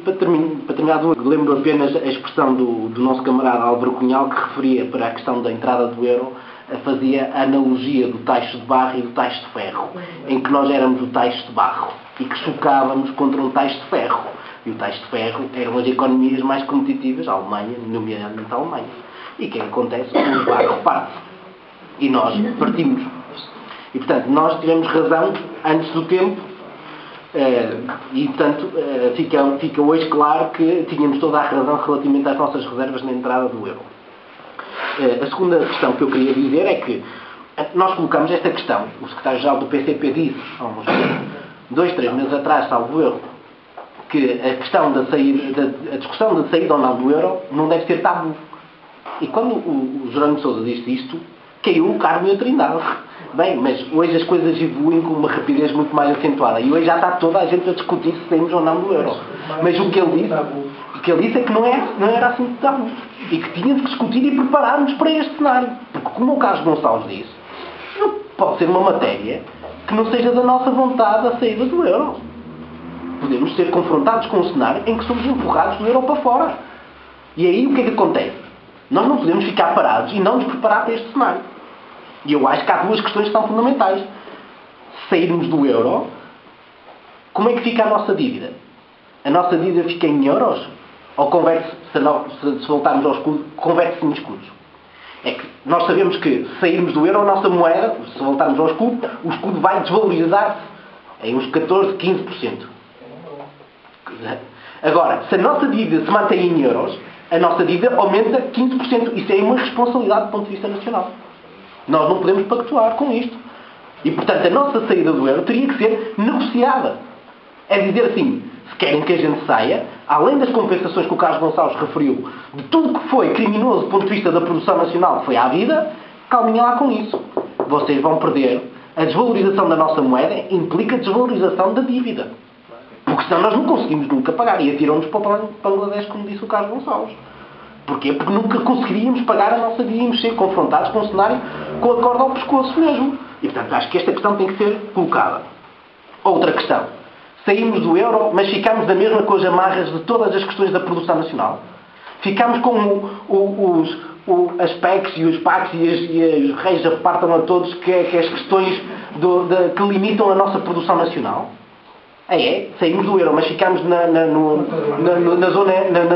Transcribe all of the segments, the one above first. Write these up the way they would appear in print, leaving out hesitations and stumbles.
Para terminar, lembro apenas a expressão do nosso camarada Álvaro Cunhal, que referia para a questão da entrada do euro, fazia a analogia do tacho de barro e do tacho de ferro, em que nós éramos o tacho de barro e que chocávamos contra um tacho de ferro. E o tacho de ferro eram as economias mais competitivas, a Alemanha, nomeadamente a Alemanha. E o que acontece? O barro parte. E nós partimos. E, portanto, nós tivemos razão antes do tempo. E, portanto, fica hoje claro que tínhamos toda a razão relativamente às nossas reservas na entrada do euro. A segunda questão que eu queria dizer é que nós colocamos esta questão, o secretário-geral do PCP disse há uns 2-3 meses atrás, salvo erro, que a questão a discussão da saída ou não do euro não deve ser tabu. E quando o Jerónimo de Sousa disse isto, caiu o Carmo e a Trindade. Bem, mas hoje as coisas evoluem com uma rapidez muito mais acentuada. E hoje já está toda a gente a discutir se saímos ou não do euro. Mas o que ele disse é que não era assim tabu. E que tínhamos que discutir e preparar-nos para este cenário. Porque, como o Carlos Gonçalves disse, não pode ser uma matéria que não seja da nossa vontade a saída do euro. Podemos ser confrontados com um cenário em que somos empurrados do euro para fora. E aí o que é que acontece? Nós não podemos ficar parados e não nos preparar para este cenário. E eu acho que há duas questões que são fundamentais. Se sairmos do euro, como é que fica a nossa dívida? A nossa dívida fica em euros? Ou converte-se, se voltarmos ao escudo, converte-se em escudos? É que nós sabemos que se sairmos do euro, a nossa moeda, se voltarmos ao escudo, o escudo vai desvalorizar-se em uns 14, 15%. Agora, se a nossa dívida se mantém em euros, a nossa dívida aumenta 15%. Isso é uma responsabilidade do ponto de vista nacional. Nós não podemos pactuar com isto. E, portanto, a nossa saída do euro teria que ser negociada. É dizer assim, se querem que a gente saia, além das compensações que o Carlos Gonçalves referiu, de tudo que foi criminoso do ponto de vista da produção nacional que foi à vida, calminha lá com isso. Vocês vão perder. A desvalorização da nossa moeda implica desvalorização da dívida. Porque senão nós não conseguimos nunca pagar. E atiram-nos para o Bangladesh, como disse o Carlos Gonçalves. Porquê? Porque nunca conseguiríamos pagar a nossa dívida. Íamos ser confrontados com um cenário com a corda ao pescoço mesmo. E, portanto, acho que esta questão tem que ser colocada. Outra questão. Saímos do euro, mas ficamos da mesma com as amarras de todas as questões da produção nacional. Ficamos com as PECs e os PACs e os reis apartam a todos que as questões que limitam a nossa produção nacional. Saímos do euro, mas ficamos na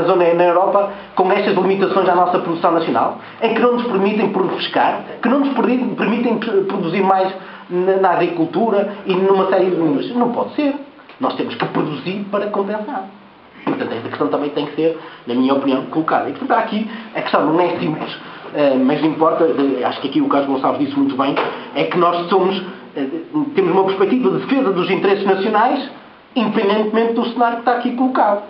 zona na Europa com estas limitações à nossa produção nacional, em que não nos permitem refrescar, que não nos permitem produzir mais na agricultura e numa série de números. Não pode ser. Nós temos que produzir para compensar. Portanto, esta questão também tem que ser, na minha opinião, colocada. E, portanto, aqui a questão não é simples, mas importa, acho que aqui o Carlos Gonçalves disse muito bem, é que nós temos uma perspectiva de defesa dos interesses nacionais, independentemente do cenário que está aqui colocado.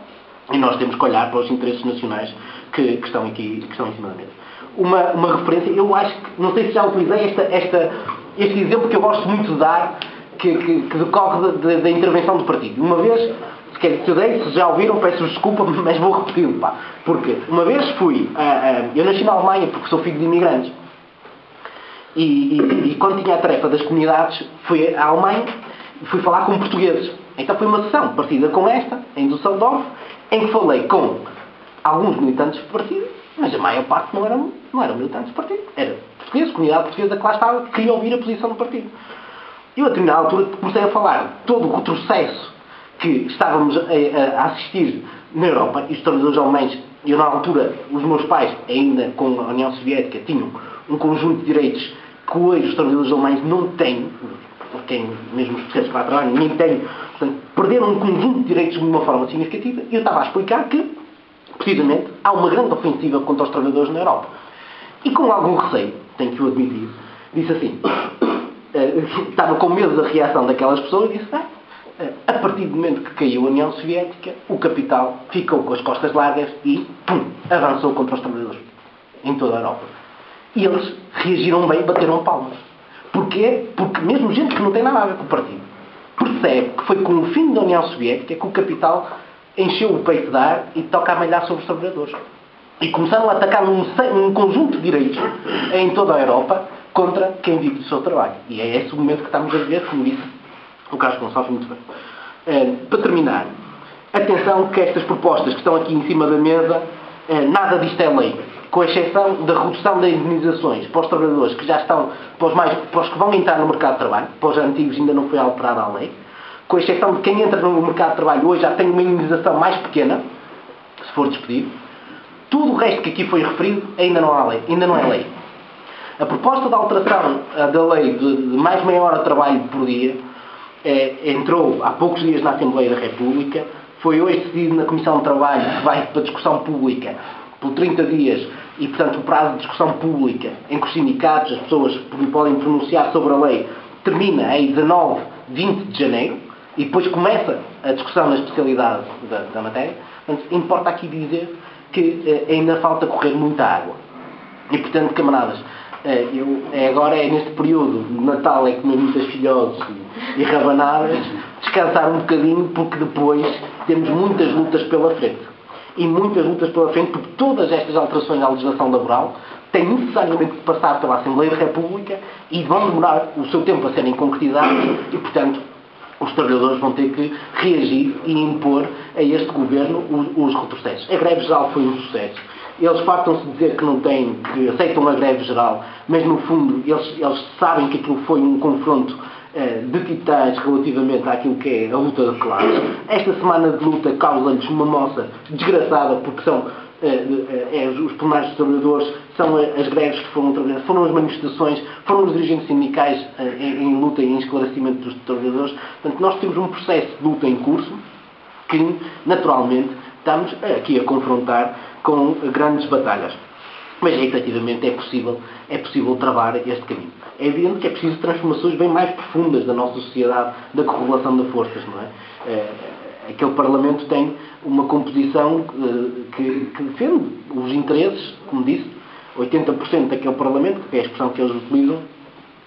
E nós temos que olhar para os interesses nacionais que estão aqui, que estão em cima da mesa. Uma referência, eu acho que, não sei se já utilizei este exemplo que eu gosto muito de dar, que decorre da intervenção do partido. Uma vez, se já ouviram, peço desculpa, mas vou repeti-lo. Porque uma vez eu nasci na Alemanha porque sou filho de imigrantes. E quando tinha a tarefa das comunidades, fui à Alemanha e fui falar com portugueses. Então foi uma sessão parecida com esta, em Düsseldorf, em que falei com alguns militantes do partido, mas a maior parte não eram militantes do partido. Era portugueses, comunidade portuguesa que lá estava, que queria ouvir a posição do partido. Eu, a determinada altura, comecei a falar de todo o retrocesso que estávamos a assistir na Europa, e os trabalhadores alemães, eu na altura, os meus pais, ainda com a União Soviética, tinham um conjunto de direitos que hoje os trabalhadores alemães não têm, porque mesmo os portugueses que lá trabalham, ninguém tem, portanto, perderam um conjunto de direitos de uma forma significativa, e eu estava a explicar que, precisamente, há uma grande ofensiva contra os trabalhadores na Europa. E com algum receio, tenho que o admitir, disse assim, estava com medo da reação daquelas pessoas e disse, a partir do momento que caiu a União Soviética, o capital ficou com as costas largas e, avançou contra os trabalhadores em toda a Europa. E eles reagiram bem e bateram palmas. Porquê? Porque mesmo gente que não tem nada a ver com o partido percebe que foi com o fim da União Soviética que o capital encheu o peito de ar e toca a malhar sobre os trabalhadores. E começaram a atacar um conjunto de direitos em toda a Europa contra quem vive do seu trabalho. E é esse o momento que estamos a ver, como disse o Carlos Gonçalves muito bem. Para terminar, Atenção que estas propostas que estão aqui em cima da mesa, nada disto é lei. Com exceção da redução das indemnizações para os trabalhadores que já estão, para os que vão entrar no mercado de trabalho, para os antigos ainda não foi alterada a lei, com exceção de quem entra no mercado de trabalho hoje já tem uma indemnização mais pequena, se for despedido. Tudo o resto que aqui foi referido ainda não há lei, ainda não é lei. A proposta de alteração da lei de mais meia hora de trabalho por dia entrou há poucos dias na Assembleia da República, foi hoje decidido na Comissão de Trabalho que vai para discussão pública por 30 dias e, portanto, o prazo de discussão pública em que os sindicatos, as pessoas podem pronunciar sobre a lei, termina em 19, 20 de janeiro e depois começa a discussão na especialidade da matéria. Portanto, importa aqui dizer que ainda falta correr muita água. E, portanto, camaradas, agora neste período de Natal é comer muitas filhoses e rabanadas, descansar um bocadinho, porque depois temos muitas lutas pela frente. E muitas lutas pela frente, porque todas estas alterações à legislação laboral têm necessariamente que passar pela Assembleia da República e vão demorar o seu tempo a serem concretizadas e, portanto, os trabalhadores vão ter que reagir e impor a este governo os retrocessos. A greve geral foi um sucesso. Eles fartam-se de dizer que não têm, que aceitam a greve geral, mas no fundo eles sabem que aquilo foi um confronto de titãs relativamente àquilo que é a luta de classes. Esta semana de luta causa-lhes uma moça desgraçada, porque são os plenários dos trabalhadores, são as greves que foram trabalhadas, foram as manifestações, foram os dirigentes sindicais em luta e em esclarecimento dos trabalhadores. Portanto, nós temos um processo de luta em curso que, naturalmente, estamos aqui a confrontar com grandes batalhas. Mas, efetivamente, é possível travar este caminho. É evidente que é preciso transformações bem mais profundas da nossa sociedade, da correlação de forças, não é? Aquele Parlamento tem uma composição que defende os interesses, como disse, 80% daquele Parlamento, que é a expressão que eles utilizam,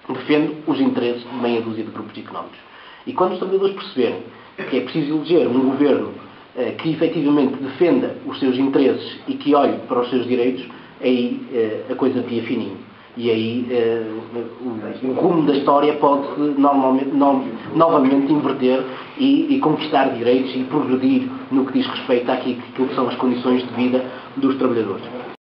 defende os interesses de meia dúzia de grupos económicos. E quando os trabalhadores perceberem que é preciso eleger um governo que efetivamente defenda os seus interesses e que olhe para os seus direitos, aí a coisa pia fininho. E aí o rumo da história pode-se novamente inverter e conquistar direitos e progredir no que diz respeito àquilo que são as condições de vida dos trabalhadores.